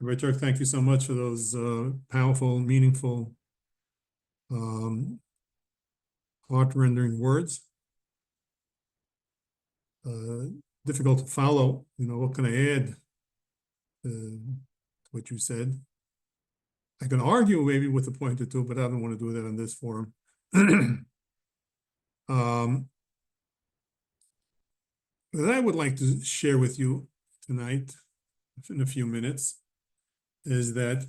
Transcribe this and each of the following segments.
Rabbi Turk, thank you so much for those powerful, meaningful, heart-rendering words. Difficult to follow. What can I add to what you said? I can argue maybe with a point or two, but I don't want to do that in this forum. What I would like to share with you tonight, in a few minutes, is that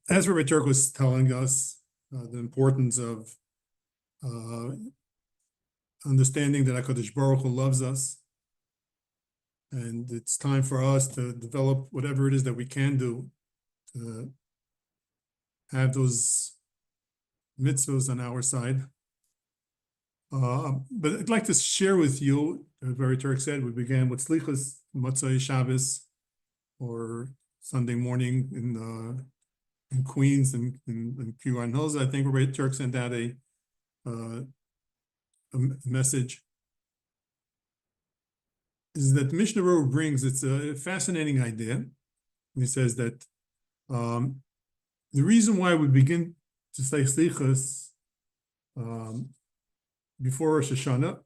as Rabbi Turk was telling us, the importance of understanding that HaKadosh Baruch Hu loves us, and it's time for us to develop whatever it is that we can do to have those mitzvahs on our side. But I'd like to share with you, as Rabbi Turk said, we began with Slichas Motzei Shabbos, or Sunday morning in Queens and in Kiwan Hills. I think Rabbi Turk sent out a message. Is that Mishnah Berurah brings, it's a fascinating idea. He says that the reason why we begin to say Slichas before Rosh Hashana,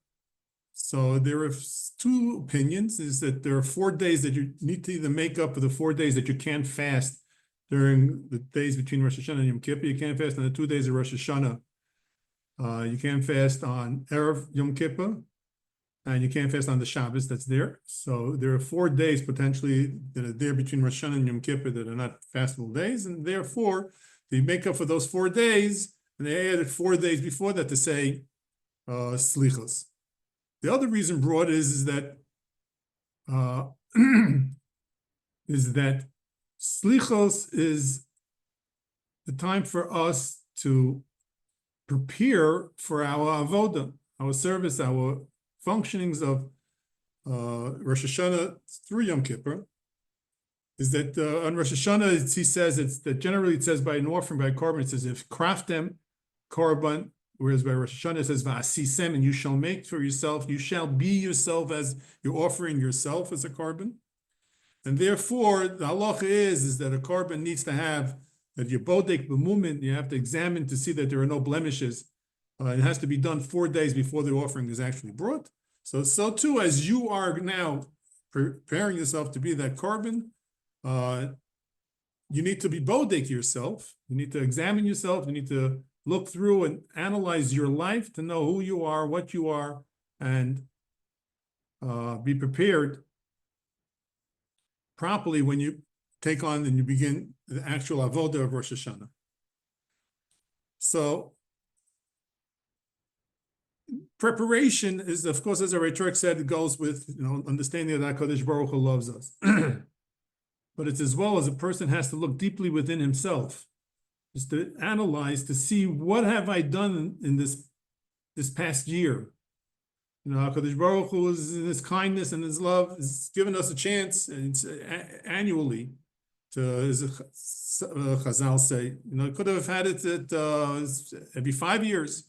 so there are two opinions, is that there are 4 days that you need to either make up for the 4 days that you can't fast during the days between Rosh Hashana and Yom Kippur. You can't fast on the 2 days of Rosh Hashana. You can't fast on Erev Yom Kippur, and you can't fast on the Shabbos that's there. So there are 4 days potentially that are there between Rosh Hashana and Yom Kippur that are not fastable days, and therefore they make up for those 4 days, and they added 4 days before that to say Slichos. The other reason brought is that Slichos is the time for us to prepare for our avoda, our service, our functionings of Rosh Hashanah through Yom Kippur. Is that on Rosh Hashanah, he says it's that generally it says by an offering, by a korban, it says if kraftem korban, whereas by Rosh Hashanah it says va'asisem, and you shall make for yourself, you shall be yourself as you're offering yourself as a korban. And therefore, the halacha is that a korban needs to have that your bodek b'mumin, you have to examine to see that there are no blemishes. It has to be done 4 days before the offering is actually brought. So too, as you are now preparing yourself to be that korban, you need to be bodek yourself. You need to examine yourself. You need to look through and analyze your life to know who you are, what you are, and be prepared properly when you take on and you begin the actual avodah of Rosh Hashanah. So preparation is, of course, as Rabbi Turk said, it goes with understanding that HaKadosh Baruch Hu loves us. But it's as well as a person has to look deeply within himself, is to analyze, to see what have I done in this past year. HaKadosh Baruch Hu is in his kindness and his love has given us a chance, and it's annually, to, as Chazal say, could have had it at every 5 years,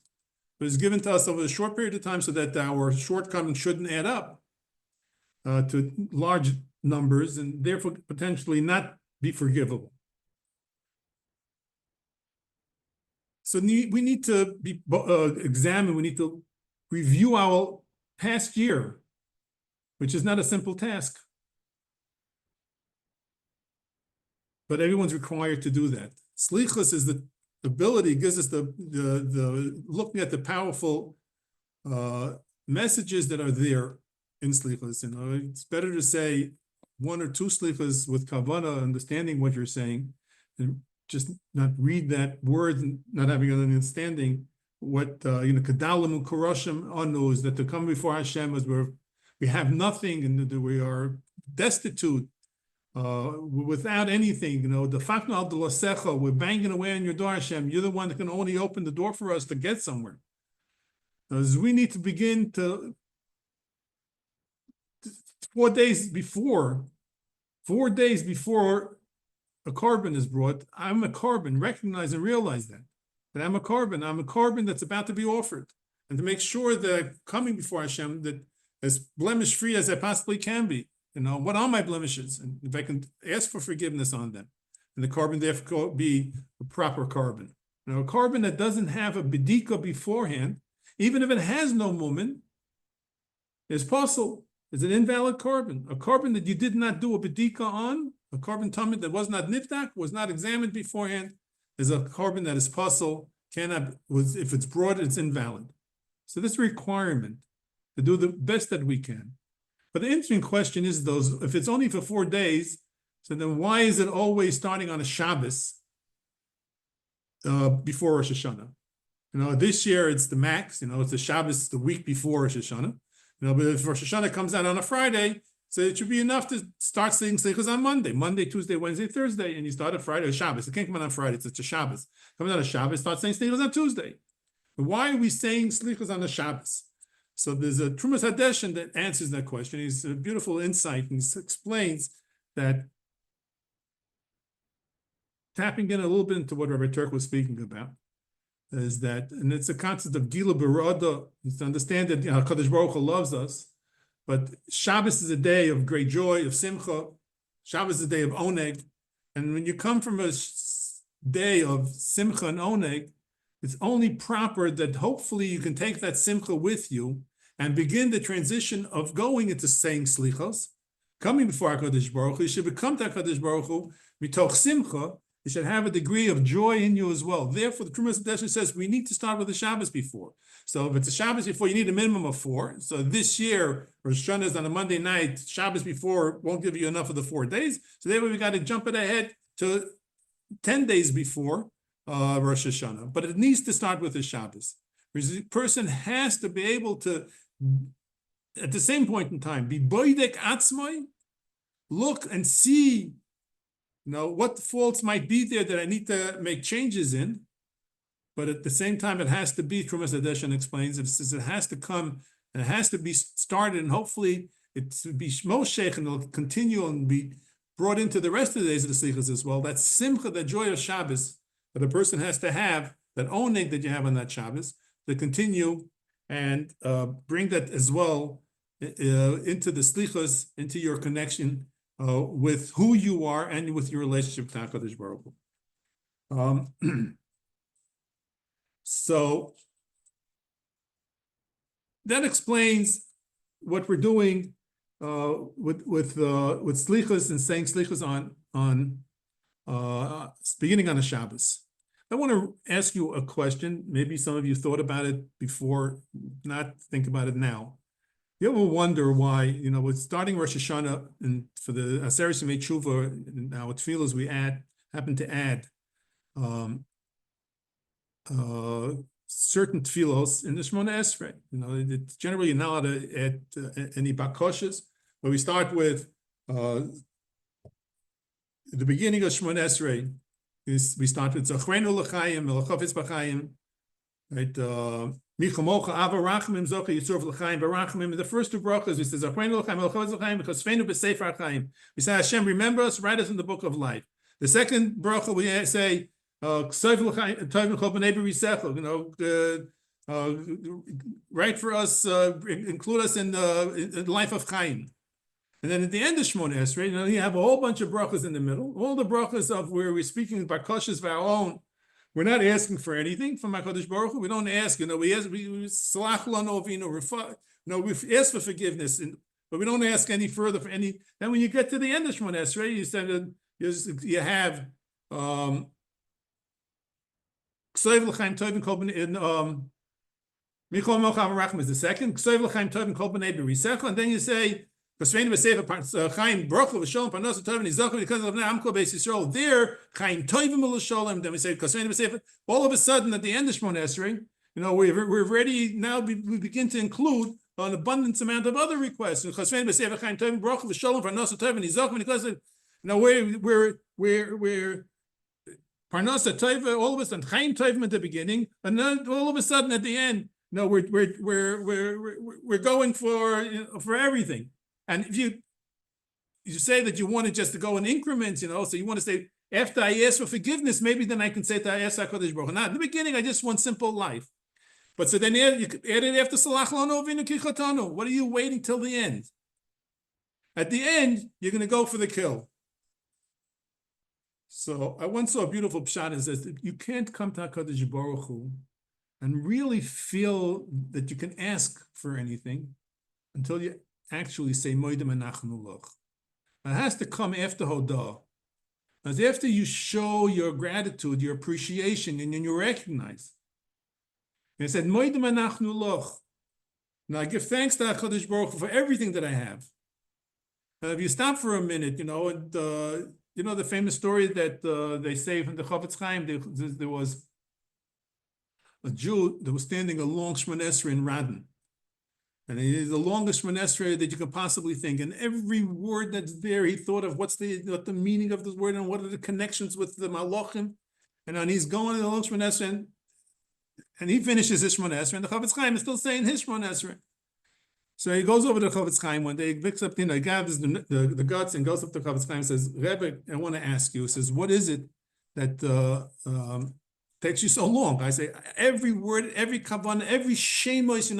but it's given to us over a short period of time so that our shortcomings shouldn't add up to large numbers and therefore potentially not be forgivable. So we need to be examine, we need to review our past year, which is not a simple task. But everyone's required to do that. Slichus is the ability, gives us the looking at the powerful messages that are there in Slichus. It's better to say 1 or 2 Slichus with kavanah, understanding what you're saying, and just not read that word and not having an understanding what Kadalim and Kuroshim anu is that to come before Hashem as we have nothing and we are destitute, without anything. The fakna al delasecha, we're banging away on your door, Hashem. You're the one that can only open the door for us to get somewhere. As we need to begin to 4 days before a korban is brought, I'm a korban. Recognize and realize that I'm a korban. I'm a korban that's about to be offered, and to make sure that coming before Hashem, that as blemish free as I possibly can be. What are my blemishes, and if I can ask for forgiveness on them, and the carbon therefore be a proper carbon. Now, a carbon that doesn't have a bedika beforehand, even if it has no mumen, is possible. It's an invalid carbon. A carbon that you did not do a bedika on, a carbon tamid that was not niftak, was not examined beforehand, is a carbon that is possible. If it's broad, it's invalid. So this requirement to do the best that we can. But the interesting question is if it's only for 4 days, so then why is it always starting on a Shabbos before Rosh Hashana? This year it's the max, it's the Shabbos the week before Rosh Hashana. But if Rosh Hashana comes out on a Friday, so it should be enough to start saying slichos on Monday, Tuesday, Wednesday, Thursday, and you start on Friday or Shabbos. It can't come out on Friday, it's a Shabbos. Coming out on Shabbos, start saying slichos on Tuesday. But why are we saying slichos on the Shabbos? So there's a Trumas Hadeshin that answers that question. He's a beautiful insight, and he explains that, tapping in a little bit into what Rabbi Turk was speaking about, is that, and it's a concept of Gila Barada, is to understand that HaKadosh Baruch Hu loves us, but Shabbos is a day of great joy, of simcha. Shabbos is a day of oneg. And when you come from a day of simcha and oneg, it's only proper that hopefully you can take that simcha with you and begin the transition of going into saying slichos, coming before HaKadosh Baruch Hu. You should become to HaKadosh Baruch Hu, mitoch simcha. You should have a degree of joy in you as well. Therefore, the Trumas Hadeshin says we need to start with the Shabbos before. So if it's a Shabbos before, you need a minimum of 4. So this year, Rosh Hashanah is on a Monday night. Shabbos before won't give you enough of the 4 days. So therefore, we got to jump it ahead to 10 days before Rosh Hashanah. But it needs to start with the Shabbos. The person has to be able to, at the same point in time, be boidek atzmai, look and see what faults might be there that I need to make changes in. But at the same time, it has to be, Trumas Hadeshin explains, it has to come, and it has to be started, and hopefully it will be shmoshech, and it'll continue and be brought into the rest of the days of the slichos as well. That simcha, that joy of Shabbos, that a person has to have, that oneg that you have on that Shabbos, to continue and bring that as well into the slichos, into your connection with who you are and with your relationship with HaKadosh Baruch Hu. So that explains what we're doing with slichos and saying slichos on beginning on a Shabbos. I want to ask you a question. Maybe some of you thought about it before, not think about it now. You ever wonder why, with starting Rosh Hashanah and for the Aseres Yemei Tshuva, and our tefillos we happen to add certain tefillos in the Shemona Esrei. It's generally you're not allowed to add any bakoshes, but we start with the beginning of Shemona Esrei. We start with Zachrenu L'chaim, Melachofetz B'chaim, right? Michamocha Ava Rachamim Zocha Yitzur L'chaim Barachamim. The first 2 brachas we say Zachrenu L'chaim, Melachofetz B'chaim, because Fenu B'Sefer HaChaim. We say Hashem, remember us, write us in the book of life. The second bracha we say write for us, include us in the life of Chaim. And then at the end of Shemona Esrei, you have a whole bunch of brachas in the middle. All the brachas of where we're speaking about koshes of our own. We're not asking for anything from HaKadosh Baruch Hu. We don't ask, we ask, salach lano avinu, we ask for forgiveness, but we don't ask any further for any. Then when you get to the end of Shemona Esrei, you said you have K'soiv l'chaim tovim kol b'nei Michol Mochav Rachim is the second. K'soiv l'chaim tovim kol b'nei b'risecha, and then you say K'sveinu b'sefer Chaim Baruch v'sholem parnas tovim nizachu because of Amko Beis Yisrael. There Chaim tovim l'sholem. Then we say K'sveinu b'sefer. All of a sudden, at the end of Shemona Esrei, we're ready now. We begin to include an abundance amount of other requests. K'sveinu b'sefer Chaim tovim Baruch v'sholem parnas tovim nizachu because of we're Parnasa Tova, all of a sudden Chaim Tovim at the beginning, and then all of a sudden at the end, we're going for everything. And if you say that you want just to go in increments, so you want to say after I ask for forgiveness, maybe then I can say that I ask HaKadosh Baruch Hu. Now, in the beginning, I just want simple life. But so then you could add it after Salach Lano Avinu Kichatanu. What are you waiting till the end? At the end, you're going to go for the kill. So I once saw a beautiful pshat and says that you can't come to HaKadosh Baruch Hu and really feel that you can ask for anything until you actually say Moedem Anachnu Loch. It has to come after Hodah. As after you show your gratitude, your appreciation, and you recognize. And it said, Moedem Anachnu Loch. Now I give thanks to HaKadosh Baruch Hu for everything that I have. If you stop for a minute, and the famous story that they say from the Chofetz Chaim, there was a Jew that was standing a long Shemon Esrei in Radin. And it is the longest Shemon Esrei that you could possibly think. And every word that's there, he thought of what the meaning of this word and what are the connections with the Malachim. And then he's going to the long Shemon Esrei, and he finishes his Shemon Esrei, and the Chofetz Chaim is still saying his Shemon Esrei. So he goes over to Chofetz Chaim one day, he picks up, he gathers the guts and goes up to Chofetz Chaim and says, Rabbi, I want to ask you, he says, what is it that takes you so long? I say, every word, every kavanah, every shemos,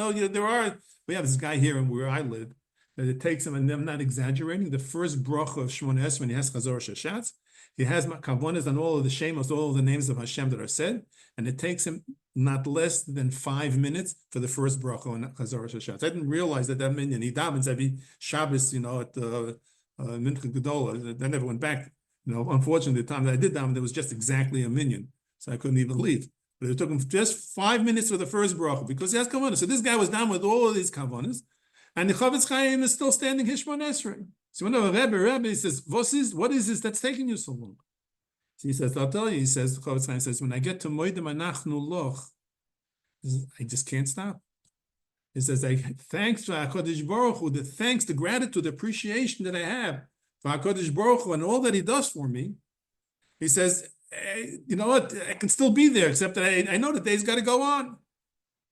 we have this guy here where I live, that it takes him, and I'm not exaggerating, the first bracha of Shemon Esrei, when he has Chazor Shashatz, he has kavanahs on all of the shemos, all of the names of Hashem that are said, and it takes him not less than 5 minutes for the first bracha on Chazor Shashatz. I didn't realize that minyan, he davens every Shabbos, at the Mincha Gedola. I never went back. Unfortunately, the time that I did daven, there was just exactly a minyan, so I couldn't even leave. But it took him just 5 minutes for the first bracha because he has kavanahs. So this guy was down with all of these kavanahs, and the Chofetz Chaim is still standing Hishmon Esrei. So when the Rabbi says, what is this that's taking you so long? So he says, I'll tell you, he says, the Chofetz Chaim says, when I get to Moedem Anachnu Loch, I just can't stop. He says, thanks to HaKadosh Baruch Hu, the gratitude, the appreciation that I have for HaKadosh Baruch Hu and all that he does for me. He says, you know what, I can still be there, except that I know the day's got to go on.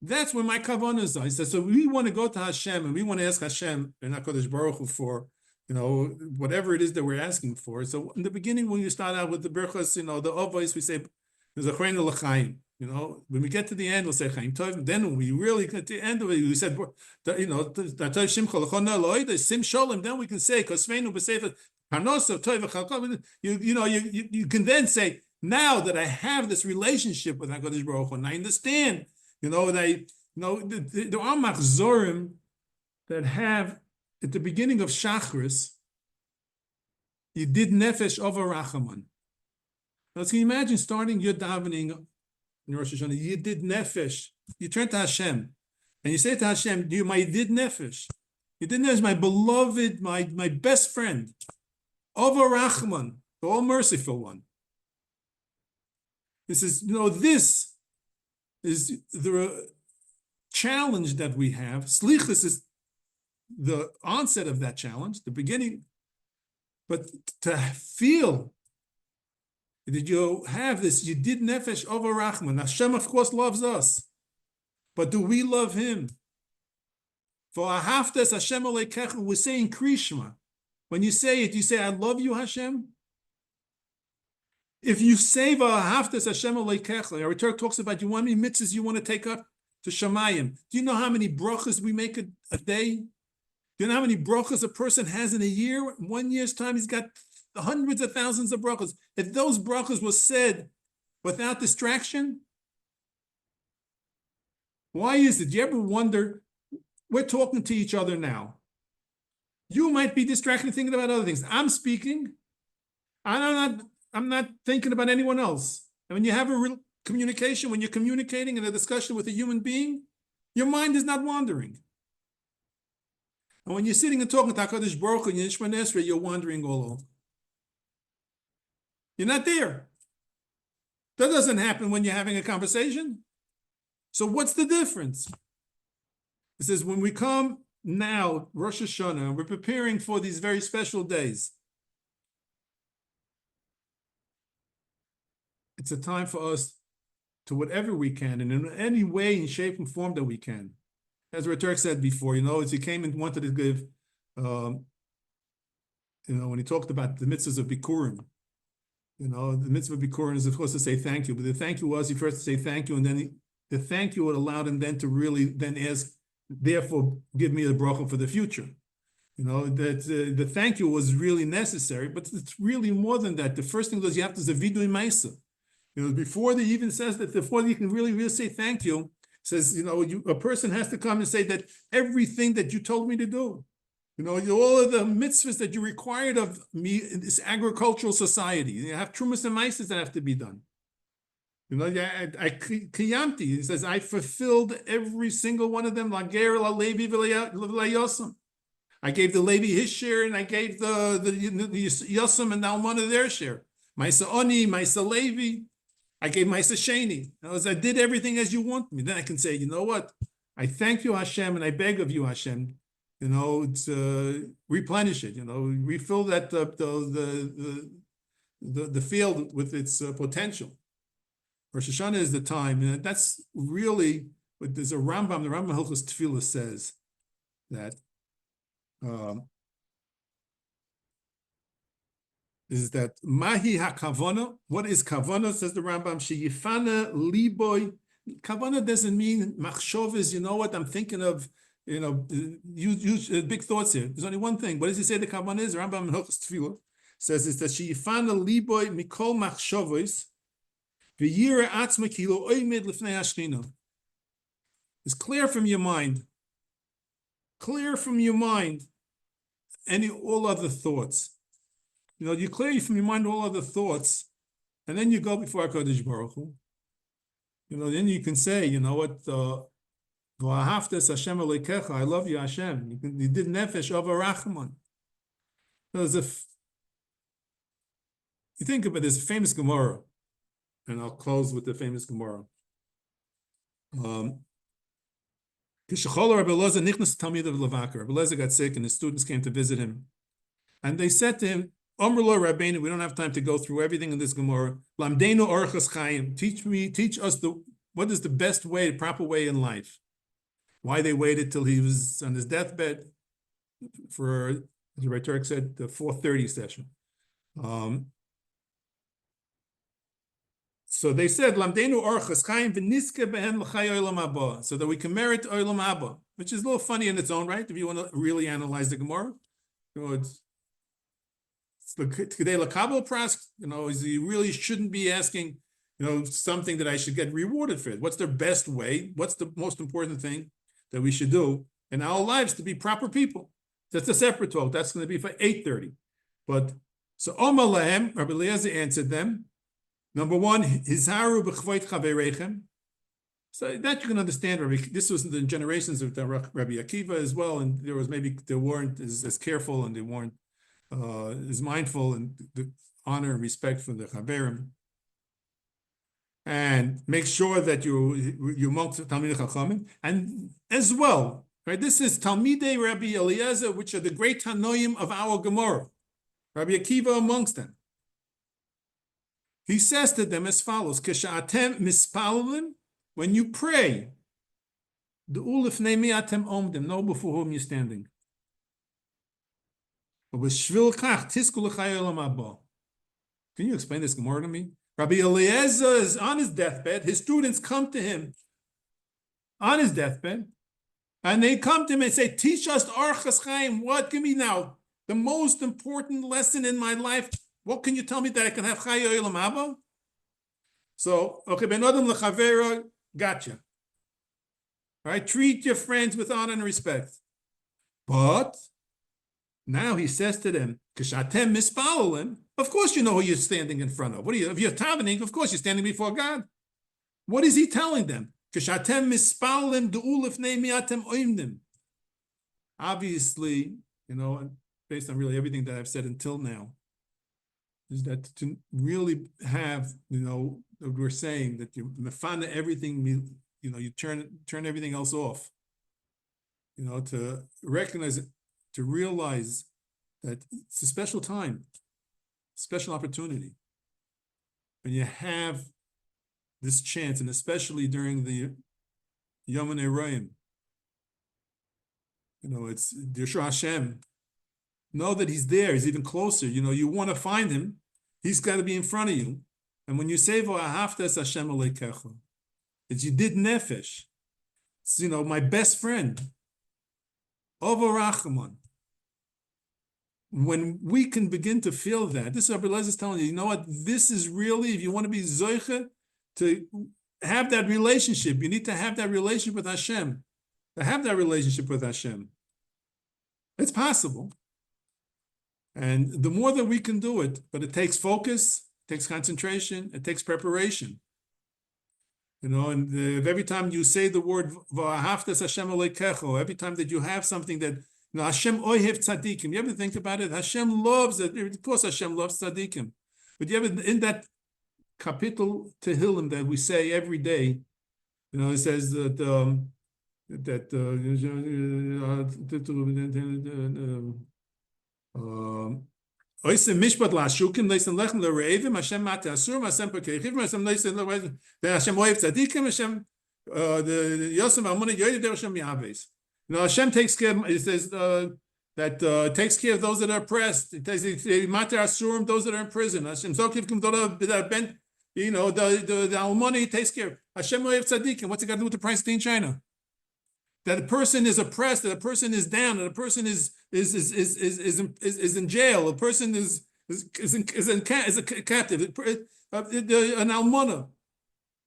That's where my kavanas are. He says, so we want to go to Hashem and we want to ask Hashem and HaKadosh Baruch Hu for, whatever it is that we're asking for. So in the beginning, when you start out with the berachos, the avos, we say, there's a chreinu l'chaim. When we get to the end, we'll say Chaim Tov. Then when we really get to the end of it, we said, Sim Sholem. Then we can say, Kosveinu b'sefer Parnosav Tov v'chalkov. You can then say, now that I have this relationship with HaKadosh Baruch Hu, and I understand, there are machzorim that have at the beginning of Shachris, you did nefesh over Rachaman. Now, can you imagine starting your davening in Rosh Hashana? You did nefesh. You turn to Hashem, and you say to Hashem, "You, my did nefesh. You did nefesh, my beloved, my best friend, over Rachman, the all merciful one." This is, this is the challenge that we have. Slichus is the onset of that challenge, the beginning. But to feel that you have this, you did nefesh over Rachman. Hashem, of course, loves us. But do we love him? For ahaftes Hashem aleikecha, we're saying Krishma. When you say it, you say, I love you, Hashem. If you say ahaftes Hashem aleikecha, our Torah talks about you, how many mitzvahs you want to take up to Shamayim. Do you know how many brachas we make a day? Do you know how many brachas a person has in a year? 1 year's time, he's got hundreds of thousands of brachas. If those brachas were said without distraction, why is it? Do you ever wonder, we're talking to each other now. You might be distracted thinking about other things. I'm speaking. I'm not thinking about anyone else. And when you have a real communication, when you're communicating in a discussion with a human being, your mind is not wandering. And when you're sitting and talking to HaKadosh Baruch Hu and Yishman Esrei, you're wandering all over. You're not there. That doesn't happen when you're having a conversation. So what's the difference? It says when we come now, Rosh Hashana, and we're preparing for these very special days, it's a time for us to whatever we can, and in any way, in shape and form that we can. As Raturk said before, as he came and wanted to give, when he talked about the mitzvahs of Bikurim, the mitzvah of Bikurim is, of course, to say thank you. But the thank you was, he first to say thank you, and then the thank you would allow him then to really then ask, therefore, give me a bracha for the future. That the thank you was really necessary, but it's really more than that. The first thing was you have to zavidu ma'isa. Before they even says that, before you can really say thank you, says, a person has to come and say that everything that you told me to do, all of the mitzvahs that you required of me in this agricultural society, you have trumas and ma'ases that have to be done. I kiyamti. He says, I fulfilled every single one of them. Lager, la levi, v'layosam. I gave the Levi his share, and I gave the Yosem and Almana their share. Maisa Oni, Maisa Levi. I gave Maisa Sheni. I did everything as you want me. Then I can say, you know what? I thank you, Hashem, and I beg of you, Hashem. It's replenish it. Refill that the field with its potential. Rosh Hashana is the time, and that's really. But there's a Rambam. The Rambam Hilchos Tefillah says that. Is that Mahi HaKavana? What is Kavana? Says the Rambam. Sheyifana liboy. Kavana doesn't mean machshovas. You know what I'm thinking of? Use big thoughts here. There's only one thing. What does he say the Kavana is? The Rambam in Hilchos Tefillah says is that Sheyifana liboy mikol machshovas v'yira atzma kilo oimed lifnei hashchina. It's clear from your mind. Clear from your mind. All other thoughts. You clear from your mind all other thoughts, and then you go before HaKadosh Baruch Hu. Then you can say, you know what, Hashem Elokecha, I love you, Hashem. You did nefesh over Rachman. You think of it, there's a famous Gemara, and I'll close with the famous Gemara. Rabbi Eliezer got sick, and his students came to visit him. And they said to him, Amrullah Rabbeinu, we don't have time to go through everything in this Gemara. Lamdeinu orchas chayim. Teach us what is the best way, the proper way in life. Why they waited till he was on his deathbed for, as the Rhetoric said, the 4:30 session. So they said, Lamdeinu orchas chayim v'niske behen l'chay olam haba, so that we can merit olam haba, which is a little funny in its own right, if you want to really analyze the Gemara. It's the Kedei Lakabel Prask, you really shouldn't be asking, something that I should get rewarded for. What's the best way? What's the most important thing that we should do in our lives to be proper people? That's a separate talk. That's going to be for 8:30. But so Omar Lahem, Rabbi Eliezer answered them. Number one, Hizaru b'chvoit chaverechem. So that you can understand, Rabbi. This was in the generations of Rabbi Akiva as well, and they weren't as careful, and they weren't is mindful and the honor and respect for the Chaverim, and make sure that you amongst Talmidei Chachamim, and as well, right? This is Talmidei Rabbi Eliezer, which are the great Tanoim of our Gemara. Rabbi Akiva amongst them. He says to them as follows: K'sha'atem mispalim, when you pray, the ulifnei mi atem omdim, know before whom you're standing. Can you explain this Gemara to me? Rabbi Eliezer is on his deathbed. His students come to him on his deathbed, and they come to him and say, teach us Orchas Chaim. What? Give me now the most important lesson in my life. What can you tell me that I can have Chai Olam Haba? So, okay, Ben Adam Lechavera, gotcha. All right, treat your friends with honor and respect. But now he says to them, Kishatem mispalalim. Of course you know who you're standing in front of. If you're davening, of course you're standing before God. What is he telling them? Kishatem mispalalim du'ulif neimiatem oimdim. Obviously, based on really everything that I've said until now, is that to really have, we're saying that you mefana everything, you turn everything else off. To recognize it, to realize that it's a special time, special opportunity. When you have this chance, and especially during the Yom Neroim, it's Yeshua Hashem. Know that he's there, he's even closer. You want to find him, he's got to be in front of you. And when you say, V'ahavtas Hashem Elokecha, it's you did nefesh. It's, my best friend. Over Rachman. when we can begin to feel that, this is Rabbi Eliezer is telling you, you know what, this is really, if you want to be zoiche, to have that relationship, you need to have that relationship with Hashem. To have that relationship with Hashem. It's possible. And the more that we can do it, but it takes focus, it takes concentration, it takes preparation. You know, and every time you say the word V'ahavtas Hashem Elokecho, every time that you have something that, you know, Hashem ohev tzaddikim, you ever think about it? Hashem loves it. Of course Hashem loves tzaddikim. But you ever, in that kapitel Tehillim that we say every day, you know, it says that Oisem mishpat la'ashukim leisen lechem le're'evim Hashem mate asurim Hashem pekeichivim Hashem leisen le're'evim Hashem ohev tzadikim Hashem the Yosem Alumni yoyed Hashem yaves. You know, Hashem takes care. It says that takes care of those that are oppressed. It says mate asurim, those that are in prison. Hashem zokiv kim dola bent. You know, the Alumni takes care. Hashem ohev tzadikim. What's it got to do with the price in China? That a person is oppressed, that a person is down, that a person is in jail, a person is a captive, an almana.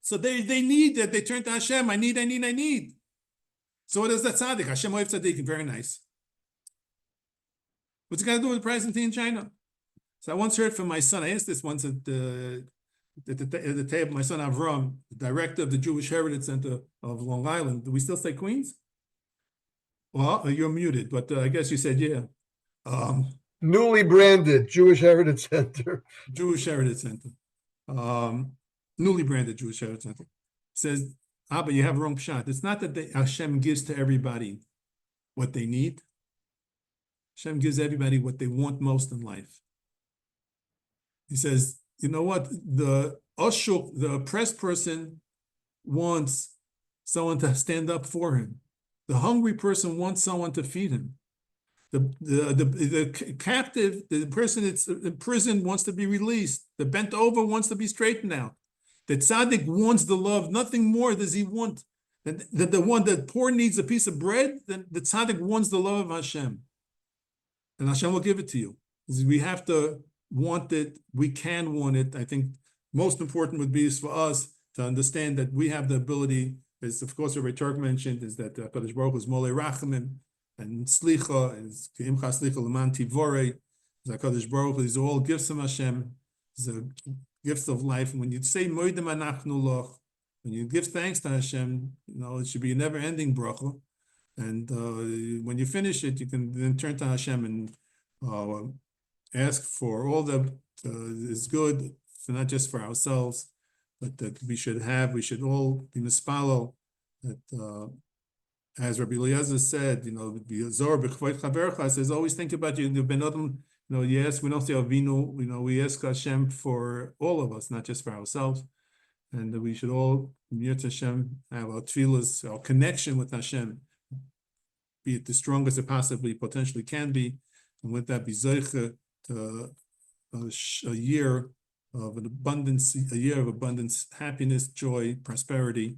So they need that. They turn to Hashem. I need. So what is that tzaddik? Hashem ohev tzaddik. Very nice. What's it got to do with the price in China? So I once heard from my son. I asked this once at the table. My son Avram, the director of the Jewish Heritage Center of Long Island. Do we still say Queens? Well, you're muted, but I guess you said yeah. Newly branded Jewish Heritage Center. Jewish Heritage Center. Newly branded Jewish Heritage Center. Says, but you have a wrong pshat. It's not that Hashem gives to everybody what they need. Hashem gives everybody what they want most in life. He says, you know what? The ashuk, the oppressed person, wants someone to stand up for him. The hungry person wants someone to feed him. The captive, the person that's in prison wants to be released. The bent over wants to be straightened out. The tzaddik wants the love. Nothing more does he want. The one that poor needs a piece of bread, then the tzaddik wants the love of Hashem. And Hashem will give it to you. We have to want it. We can want it. I think most important would be is for us to understand that we have the ability. As of course, Rabbi Turk mentioned, is that Kadosh Baruch Hu is Molei Rachamim and Slicha, is Keimcha Slicha L'man Tivorei. Kadosh Baruch Hu, these are all gifts from Hashem. These are gifts of life. And when you say Moedem Anachnu Loch, when you give thanks to Hashem, you know, it should be a never-ending bracha. And when you finish it, you can then turn to Hashem and ask for all that is good, not just for ourselves, but that we should all be mispalo, that as Rabbi Eliezer said, you know, says, always think about you, yes, we don't say Avinu, we ask Hashem for all of us, not just for ourselves, and that we should all, near to Hashem, have our tefillas, our connection with Hashem, be it the strongest it possibly potentially can be, and with that be zeicha to a year of abundance, happiness, joy, prosperity,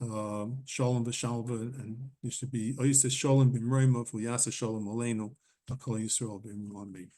shalom v'shalva, and it should be oiseh shalom b'mroimov v'yaseh shalom aleinu, akol Yisrael b'mroimov.